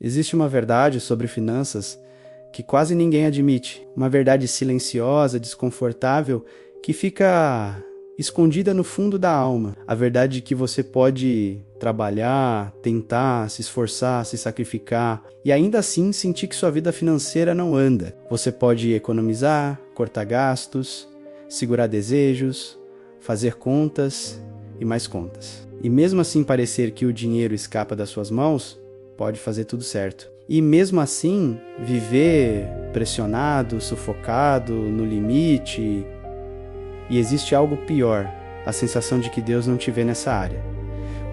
Existe uma verdade sobre finanças que quase ninguém admite, uma verdade silenciosa, desconfortável, que fica escondida no fundo da alma. A verdade de que você pode trabalhar, tentar, se esforçar, se sacrificar e ainda assim sentir que sua vida financeira não anda. Você pode economizar, cortar gastos, segurar desejos, fazer contas e mais contas. E mesmo assim parecer que o dinheiro escapa das suas mãos, pode fazer tudo certo. E mesmo assim, viver pressionado, sufocado, no limite. E existe algo pior, a sensação de que Deus não te vê nessa área.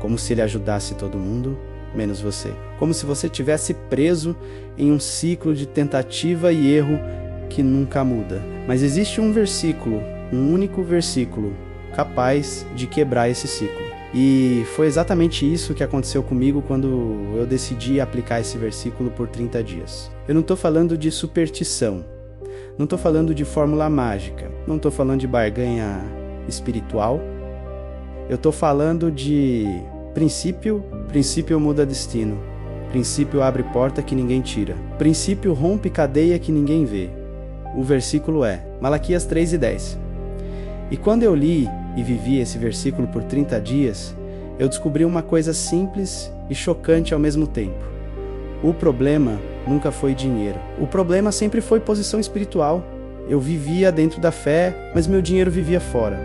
Como se Ele ajudasse todo mundo, menos você. Como se você tivesse preso em um ciclo de tentativa e erro que nunca muda. Mas existe um versículo, um único versículo, capaz de quebrar esse ciclo. E foi exatamente isso que aconteceu comigo quando eu decidi aplicar esse versículo por 30 dias. Eu não estou falando de superstição, não estou falando de fórmula mágica, não estou falando de barganha espiritual, eu estou falando de princípio muda destino, princípio abre porta que ninguém tira, princípio rompe cadeia que ninguém vê. O versículo é Malaquias 3:10. E quando eu li e vivi esse versículo por 30 dias, eu descobri uma coisa simples e chocante ao mesmo tempo. O problema nunca foi dinheiro. O problema sempre foi posição espiritual. Eu vivia dentro da fé, mas meu dinheiro vivia fora.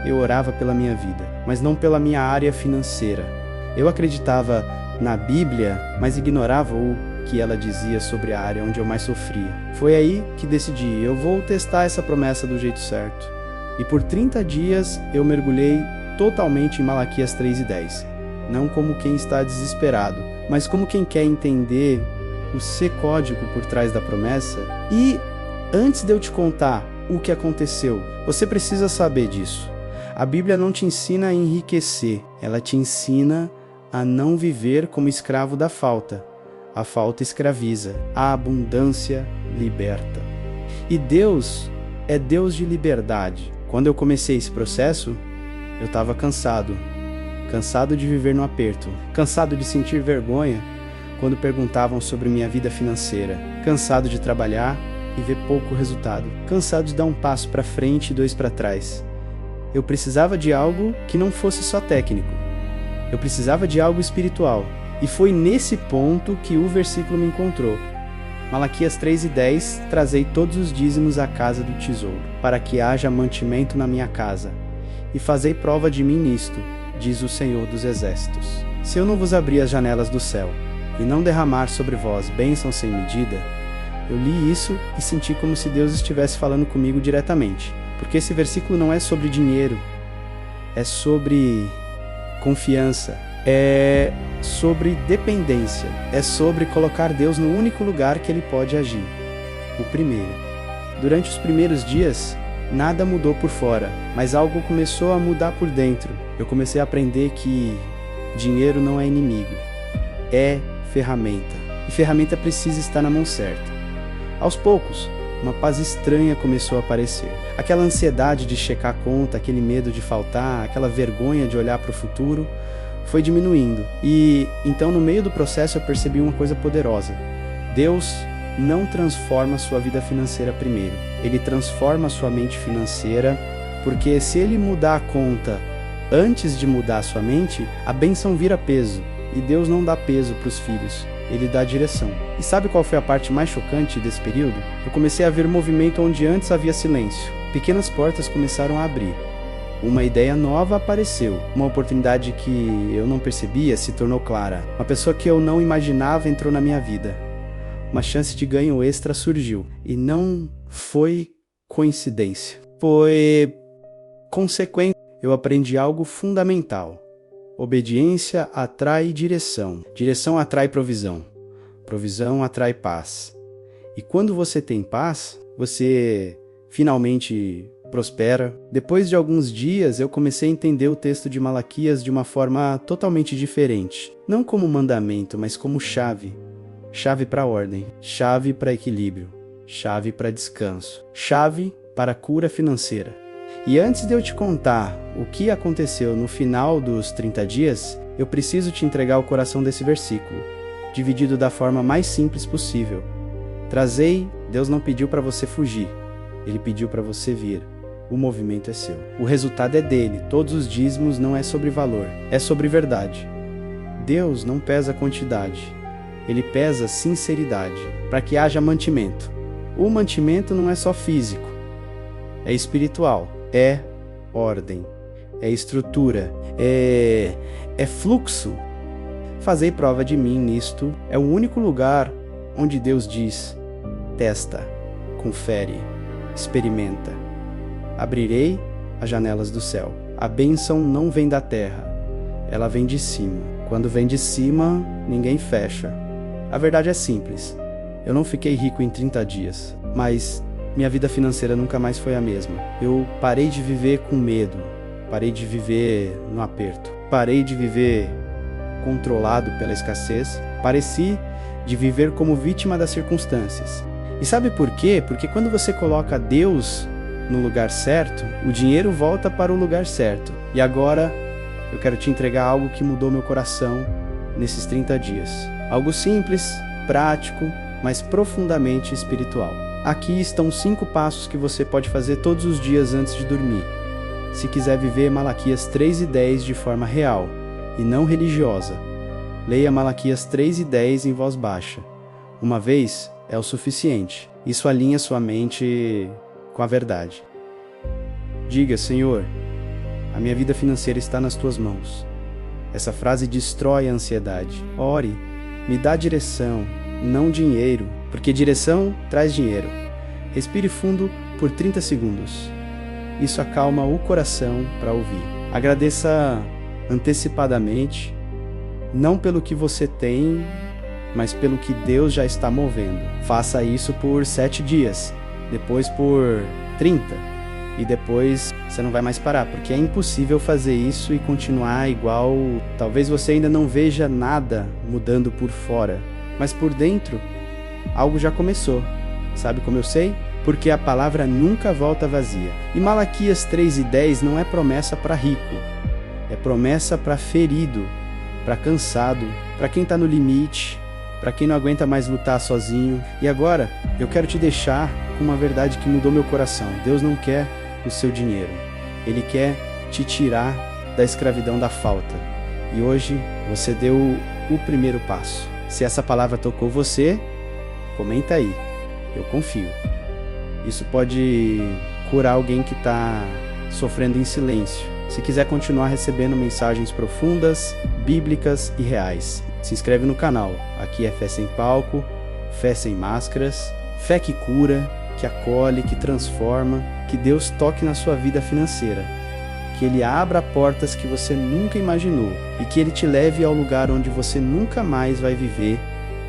Eu orava pela minha vida, mas não pela minha área financeira. Eu acreditava na Bíblia, mas ignorava o que ela dizia sobre a área onde eu mais sofria. Foi aí que decidi, eu vou testar essa promessa do jeito certo. E por 30 dias eu mergulhei totalmente em Malaquias 3:10. Não como quem está desesperado, mas como quem quer entender o C-código por trás da promessa. E antes de eu te contar o que aconteceu, você precisa saber disso. A Bíblia não te ensina a enriquecer, ela te ensina a não viver como escravo da falta. A falta escraviza, a abundância liberta. E Deus é Deus de liberdade. Quando eu comecei esse processo, eu estava cansado de viver no aperto, cansado de sentir vergonha quando perguntavam sobre minha vida financeira, cansado de trabalhar e ver pouco resultado, cansado de dar um passo para frente e 2 para trás. Eu precisava de algo que não fosse só técnico, eu precisava de algo espiritual, e foi nesse ponto que o versículo me encontrou. Malaquias 3:10, trazei todos os dízimos à casa do tesouro, para que haja mantimento na minha casa, e fazei prova de mim nisto, diz o Senhor dos Exércitos. Se eu não vos abrir as janelas do céu, e não derramar sobre vós bênção sem medida, eu li isso e senti como se Deus estivesse falando comigo diretamente, porque esse versículo não é sobre dinheiro, é sobre confiança, é sobre dependência, é sobre colocar Deus no único lugar que Ele pode agir, o primeiro. Durante os primeiros dias, nada mudou por fora, mas algo começou a mudar por dentro. Eu comecei a aprender que dinheiro não é inimigo, é ferramenta, e ferramenta precisa estar na mão certa. Aos poucos, uma paz estranha começou a aparecer. Aquela ansiedade de checar a conta, aquele medo de faltar, aquela vergonha de olhar para o futuro, foi diminuindo. E então no meio do processo eu percebi uma coisa poderosa. Deus não transforma sua vida financeira primeiro. Ele transforma sua mente financeira, porque se Ele mudar a conta antes de mudar a sua mente, a bênção vira peso. E Deus não dá peso para os filhos, Ele dá direção. E sabe qual foi a parte mais chocante desse período? Eu comecei a ver movimento onde antes havia silêncio. Pequenas portas começaram a abrir. Uma ideia nova apareceu, uma oportunidade que eu não percebia se tornou clara. Uma pessoa que eu não imaginava entrou na minha vida. Uma chance de ganho extra surgiu. E não foi coincidência. Foi consequência. Eu aprendi algo fundamental. Obediência atrai direção. Direção atrai provisão. Provisão atrai paz. E quando você tem paz, você finalmente prospera. Depois de alguns dias, eu comecei a entender o texto de Malaquias de uma forma totalmente diferente. Não como mandamento, mas como chave. Chave para ordem, chave para equilíbrio, chave para descanso, chave para cura financeira. E antes de eu te contar o que aconteceu no final dos 30 dias, eu preciso te entregar o coração desse versículo. dividido da forma mais simples possível. Trazei, Deus não pediu para você fugir, Ele pediu para você vir. O movimento é seu. O resultado é dele. Todos os dízimos não é sobre valor, é sobre verdade. Deus não pesa quantidade, Ele pesa sinceridade, para que haja mantimento. O mantimento não é só físico, é espiritual, é ordem, é estrutura, é fluxo. Fazei prova de mim nisto. É o único lugar onde Deus diz: testa, confere, experimenta. Abrirei as janelas do céu. A bênção não vem da terra, ela vem de cima. Quando vem de cima, ninguém fecha. A verdade é simples. Eu não fiquei rico em 30 dias, mas minha vida financeira nunca mais foi a mesma. Eu parei de viver com medo, parei de viver no aperto, parei de viver controlado pela escassez, pareci de viver como vítima das circunstâncias. E sabe por quê? Porque quando você coloca Deus no lugar certo, o dinheiro volta para o lugar certo. E agora eu quero te entregar algo que mudou meu coração nesses 30 dias. Algo simples, prático, mas profundamente espiritual. Aqui estão 5 passos que você pode fazer todos os dias antes de dormir. Se quiser viver Malaquias 3:10 de forma real e não religiosa, leia Malaquias 3:10 em voz baixa. Uma vez é o suficiente. Isso alinha sua mente com a verdade. Diga: Senhor, a minha vida financeira está nas tuas mãos. Essa frase destrói a ansiedade. Ore, me dá direção, não dinheiro, porque direção traz dinheiro. Respire fundo por 30 segundos. Isso acalma o coração para ouvir. Agradeça antecipadamente, não pelo que você tem, mas pelo que Deus já está movendo. Faça isso por 7 dias, depois por 30. E depois você não vai mais parar, porque é impossível fazer isso e continuar igual. Talvez você ainda não veja nada mudando por fora, mas por dentro, algo já começou. Sabe como eu sei? Porque a palavra nunca volta vazia. E Malaquias 3:10 não é promessa para rico, é promessa para ferido, para cansado, para quem está no limite, para quem não aguenta mais lutar sozinho. E agora, eu quero te deixar com uma verdade que mudou meu coração. Deus não quer o seu dinheiro. Ele quer te tirar da escravidão da falta. E hoje você deu o primeiro passo. Se essa palavra tocou você, comenta aí. Eu confio. Isso pode curar alguém que está sofrendo em silêncio. Se quiser continuar recebendo mensagens profundas, bíblicas e reais, se inscreve no canal. Aqui é Fé Sem Palco, Fé Sem Máscaras, fé que cura, que acolhe, que transforma. Que Deus toque na sua vida financeira, que Ele abra portas que você nunca imaginou e que Ele te leve ao lugar onde você nunca mais vai viver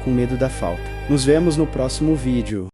com medo da falta. Nos vemos no próximo vídeo.